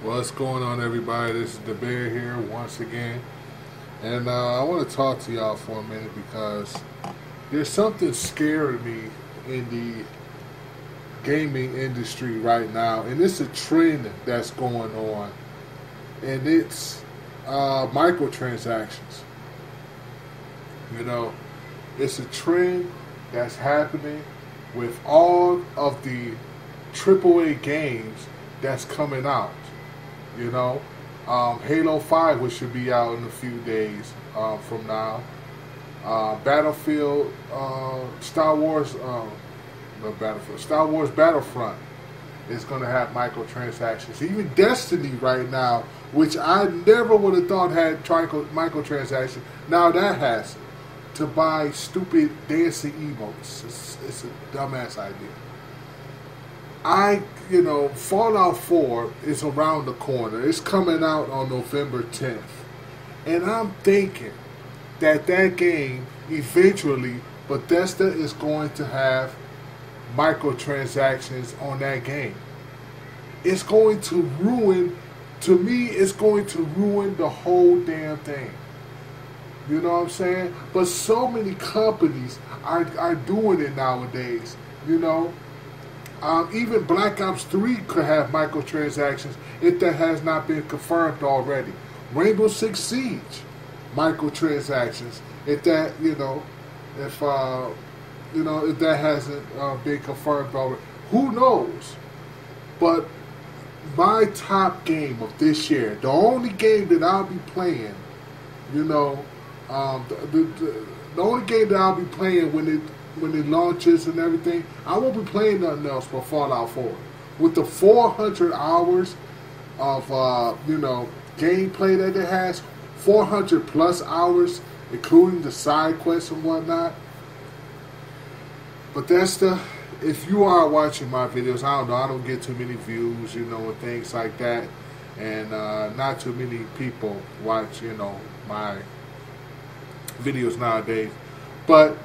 What's going on, everybody? This is the Bear here once again, and I want to talk to y'all for a minute because there's something scaring me in the gaming industry right now, and it's a trend that's going on, and it's microtransactions. You know, it's a trend that's happening with all of the AAA games that's coming out. You know, Halo 5, which should be out in a few days from now. Battlefield, Star Wars, no Battlefield, Star Wars Battlefront is going to have microtransactions. Even Destiny right now, which I never would have thought had microtransactions, now that has it. To buy stupid dancing emotes. It's a dumbass idea. Fallout 4 is around the corner. It's coming out on November 10th. And I'm thinking that game, eventually, Bethesda is going to have microtransactions on that game. It's going to ruin, to me, it's going to ruin the whole damn thing. You know what I'm saying? But so many companies are doing it nowadays, you know. Even Black Ops 3 could have microtransactions if that has not been confirmed already. Rainbow Six Siege, microtransactions. If that, if that hasn't been confirmed already, who knows? But my top game of this year, the only game that I'll be playing, the only game that I'll be playing when it launches and everything, I won't be playing nothing else but Fallout 4. With the 400 hours of gameplay that it has, 400 plus hours, including the side quests and whatnot. Bethesda, if you are watching my videos, I don't get too many views, and things like that, and not too many people watch, my videos nowadays, but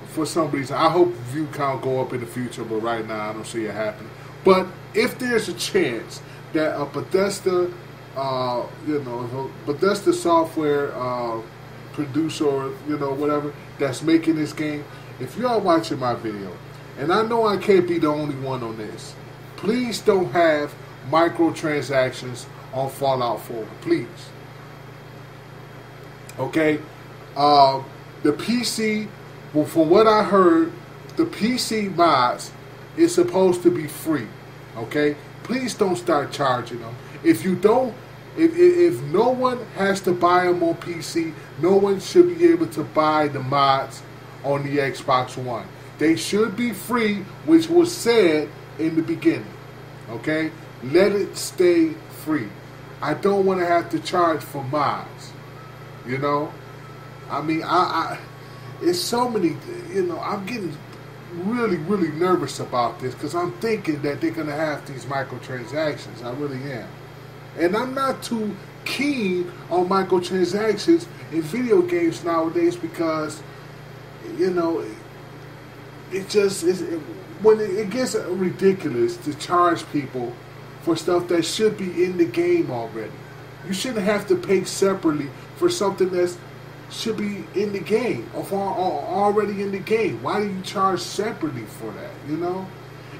for some reason, I hope view count go up in the future, but right now I don't see it happening. But if there's a chance that a Bethesda, Bethesda software producer, whatever, that's making this game, if you are watching my video, and I know I can't be the only one on this, please don't have microtransactions on Fallout 4, please. Okay, the PC, well, from what I heard, the PC mods is supposed to be free. Okay, please don't start charging them. If you don't, if no one has to buy them on PC, no one should be able to buy the mods on the Xbox One. They should be free, which was said in the beginning. Okay, let it stay free. I don't want to have to charge for mods. It's so many, I'm getting really, really nervous about this because I'm thinking that they're going to have these microtransactions. I really am. And I'm not too keen on microtransactions in video games nowadays because, when it gets ridiculous to charge people for stuff that should be in the game already. You shouldn't have to pay separately for something that should be in the game or already in the game. Why do you charge separately for that?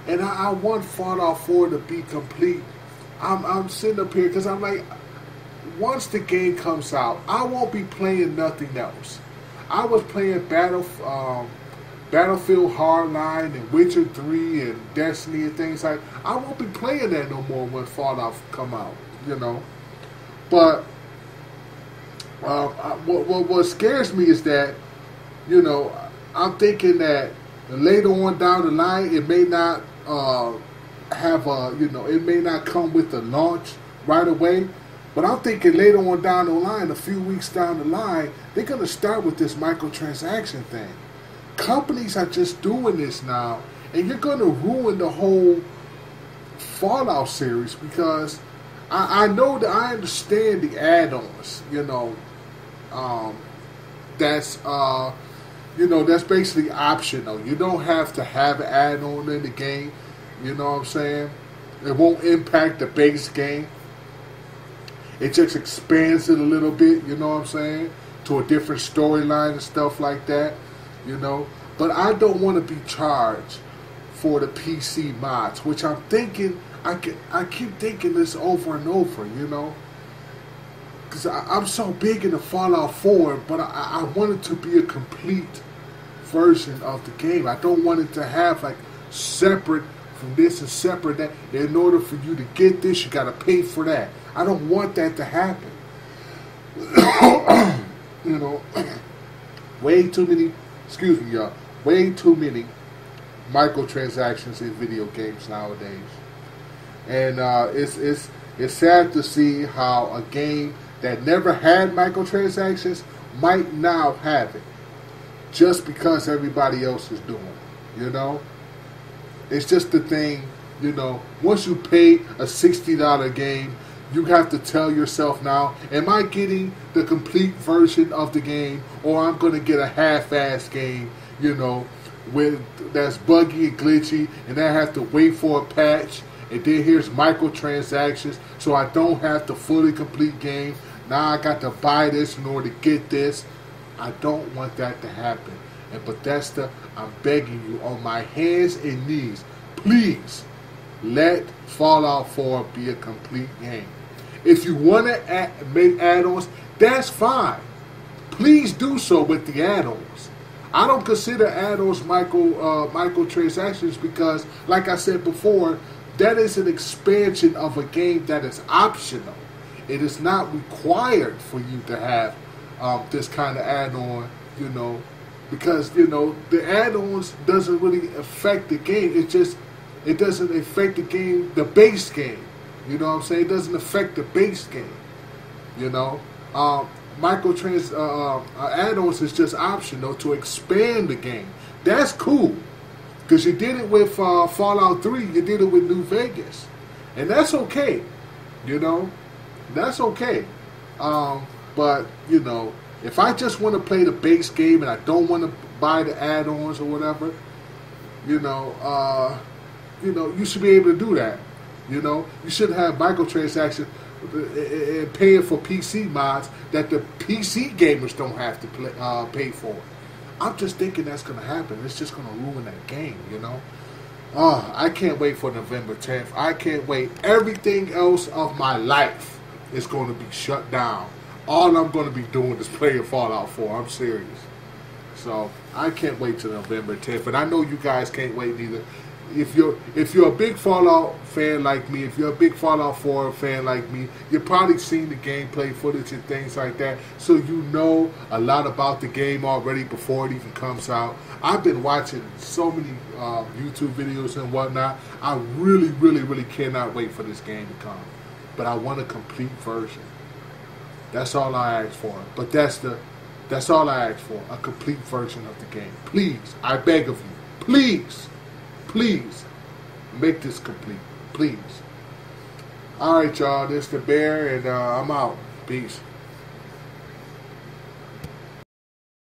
And I want Fallout 4 to be complete. I'm sitting up here because I'm like, once the game comes out, I won't be playing nothing else. I was playing Battlefield Hardline and Witcher 3 and Destiny and things like that. I won't be playing that no more when Fallout come out, But what scares me is that, I'm thinking that later on down the line, it may not it may not come with the launch right away. But I'm thinking later on down the line, a few weeks down the line, they're going to start with this microtransaction thing. Companies are just doing this now, and you're going to ruin the whole Fallout series because I know that I understand the add-ons, that's that's basically optional. You don't have to have an add-on in the game, you know what I'm saying? It won't impact the base game. It just expands it a little bit, you know what I'm saying? To a different storyline and stuff like that, you know. But I don't want to be charged for the PC mods, which I'm thinking, I keep thinking this over and over, you know. Because I'm so big into Fallout 4, but I want it to be a complete version of the game. I don't want it to have like separate from this and separate that. In order for you to get this, you got to pay for that. I don't want that to happen. You know, way too many, excuse me, y'all, way too many microtransactions in video games nowadays. And it's sad to see how a game that never had microtransactions might now have it, just because everybody else is doing it, you know? It's just the thing, you know, once you pay a $60 game, you have to tell yourself now, am I getting the complete version of the game, or I'm going to get a half-assed game, you know, that's buggy and glitchy, and I have to wait for a patch, and then here's microtransactions, so I don't have the fully complete game. Now I got to buy this in order to get this. I don't want that to happen. And Bethesda, I'm begging you on my hands and knees, please let Fallout 4 be a complete game. If you want to make add-ons, that's fine. Please do so with the add-ons. I don't consider add-ons microtransactions because, like I said before, that is an expansion of a game that is optional. It is not required for you to have this kind of add-on, you know, because, you know, the add-ons doesn't really affect the game. It doesn't affect the game, the base game. You know what I'm saying? It doesn't affect the base game. You know, add-ons is just optional to expand the game. That's cool, because you did it with Fallout 3. You did it with New Vegas, and that's okay. You know, that's okay. But you know, if I just want to play the base game and I don't want to buy the add-ons or whatever, you know, you should be able to do that. You know, you shouldn't have microtransactions and paying for PC mods that the PC gamers don't have to pay for. I'm just thinking that's going to happen. It's just going to ruin that game, you know. I can't wait for November 10th. I can't wait. Everything else of my life is going to be shut down. All I'm going to be doing is playing Fallout 4. I'm serious. So I can't wait till November 10th. And I know you guys can't wait either. If you're a big Fallout fan like me, if you're a big Fallout 4 fan like me, you've probably seen the gameplay footage and things like that, so you know a lot about the game already before it even comes out. I've been watching so many YouTube videos and whatnot. I really, really, really cannot wait for this game to come. But I want a complete version. That's all I ask for. But that's all I ask for, a complete version of the game. Please, I beg of you, please. Please, make this complete. Please. Alright, y'all. This is the Bear, and I'm out. Peace.